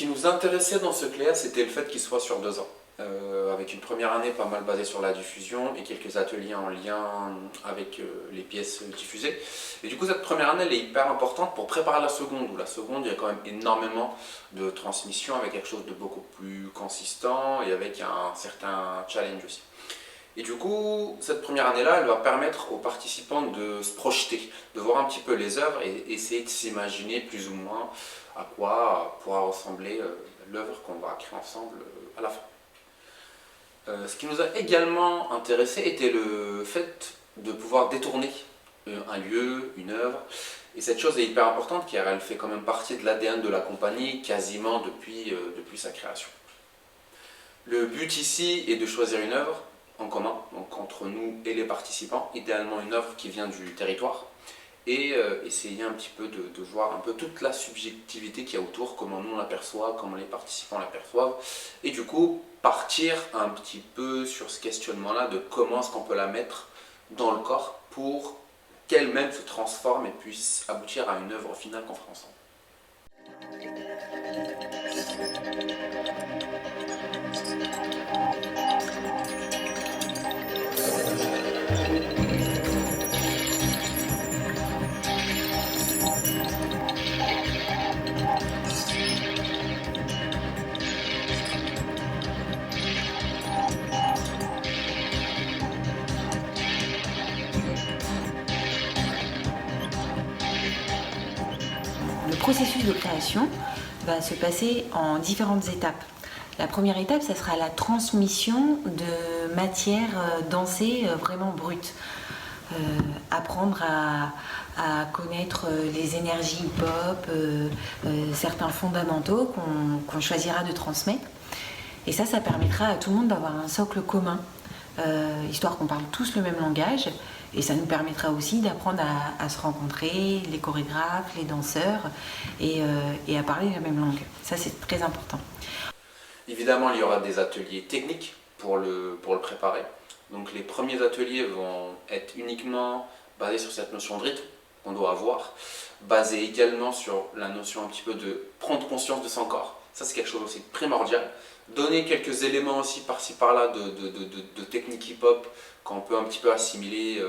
qui nous intéressait dans ce CLEA, c'était le fait qu'il soit sur 2 ans. Avec une première année pas mal basée sur la diffusion et quelques ateliers en lien avec les pièces diffusées. Et du coup, cette première année, elle est hyper importante pour préparer la seconde, où la seconde, il y a quand même énormément de transmission avec quelque chose de beaucoup plus consistant et avec un certain challenge aussi. Et du coup, cette première année-là, elle va permettre aux participants de se projeter, de voir un petit peu les œuvres et essayer de s'imaginer plus ou moins à quoi pourra ressembler l'œuvre qu'on va créer ensemble à la fin. Ce qui nous a également intéressé était le fait de pouvoir détourner un lieu, une œuvre. Et cette chose est hyper importante car elle fait quand même partie de l'ADN de la compagnie quasiment depuis sa création. Le but ici est de choisir une œuvre en commun, donc entre nous et les participants, idéalement une œuvre qui vient du territoire, et essayer un petit peu de voir un peu toute la subjectivité qu'il y a autour, comment nous on l'aperçoit, comment les participants l'aperçoivent, et du coup partir un petit peu sur ce questionnement-là de comment est-ce qu'on peut la mettre dans le corps pour qu'elle-même se transforme et puisse aboutir à une œuvre finale qu'on fera ensemble. Le processus de création va se passer en différentes étapes. La première étape, ça sera la transmission de matière dansée vraiment brute. Apprendre à connaître les énergies hip-hop, certains fondamentaux qu'on choisira de transmettre. Et ça permettra à tout le monde d'avoir un socle commun, histoire qu'on parle tous le même langage. Et ça nous permettra aussi d'apprendre à se rencontrer, les chorégraphes, les danseurs, et à parler la même langue. Ça, c'est très important. Évidemment, il y aura des ateliers techniques pour le préparer. Donc les premiers ateliers vont être uniquement basés sur cette notion de rythme qu'on doit avoir, basés également sur la notion un petit peu de prendre conscience de son corps. Ça, c'est quelque chose aussi de primordial. Donner quelques éléments aussi par-ci par-là de technique hip-hop qu'on peut un petit peu assimiler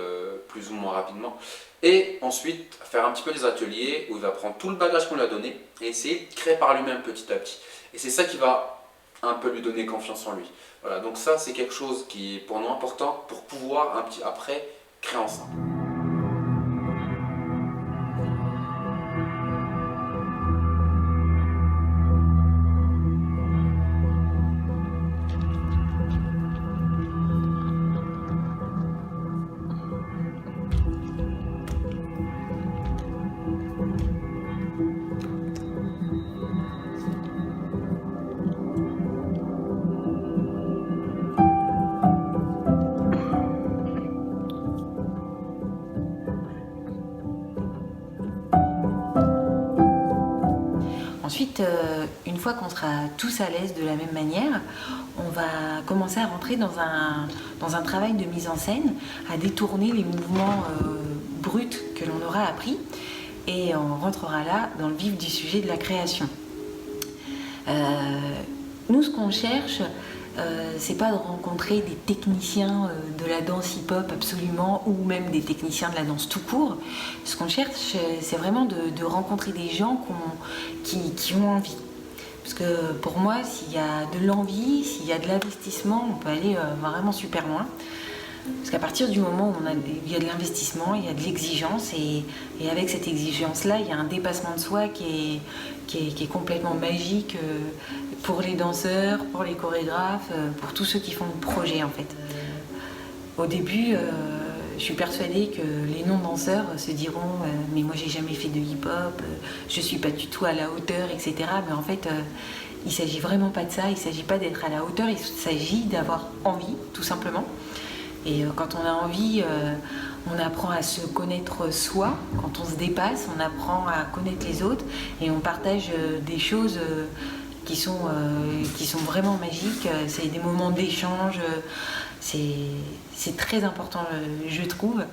plus ou moins rapidement. Et ensuite, faire un petit peu des ateliers où il va prendre tout le bagage qu'on lui a donné et essayer de créer par lui-même petit à petit. Et c'est ça qui va un peu lui donner confiance en lui. Voilà, donc ça, c'est quelque chose qui est pour nous important pour pouvoir un petit après créer ensemble. Ensuite, une fois qu'on sera tous à l'aise de la même manière, on va commencer à rentrer dans un travail de mise en scène, à détourner les mouvements bruts que l'on aura appris, et on rentrera là dans le vif du sujet de la création. Nous, ce qu'on cherche, c'est pas de rencontrer des techniciens de la danse hip-hop absolument, ou même des techniciens de la danse tout court. Ce qu'on cherche, c'est vraiment de rencontrer des gens qui ont envie. Parce que pour moi, s'il y a de l'envie, s'il y a de l'investissement, on peut aller vraiment super loin. Parce qu'à partir du moment où il y a de l'investissement, il y a de l'exigence, et avec cette exigence-là, il y a un dépassement de soi qui est complètement magique pour les danseurs, pour les chorégraphes, pour tous ceux qui font le projet en fait. Au début, je suis persuadée que les non-danseurs se diront mais moi j'ai jamais fait de hip-hop, je suis pas du tout à la hauteur, etc. Mais en fait, il s'agit vraiment pas de ça, il s'agit pas d'être à la hauteur, il s'agit d'avoir envie, tout simplement. Et quand on a envie, on apprend à se connaître soi. Quand on se dépasse, on apprend à connaître les autres et on partage des choses qui sont vraiment magiques. C'est des moments d'échange. C'est très important, je trouve.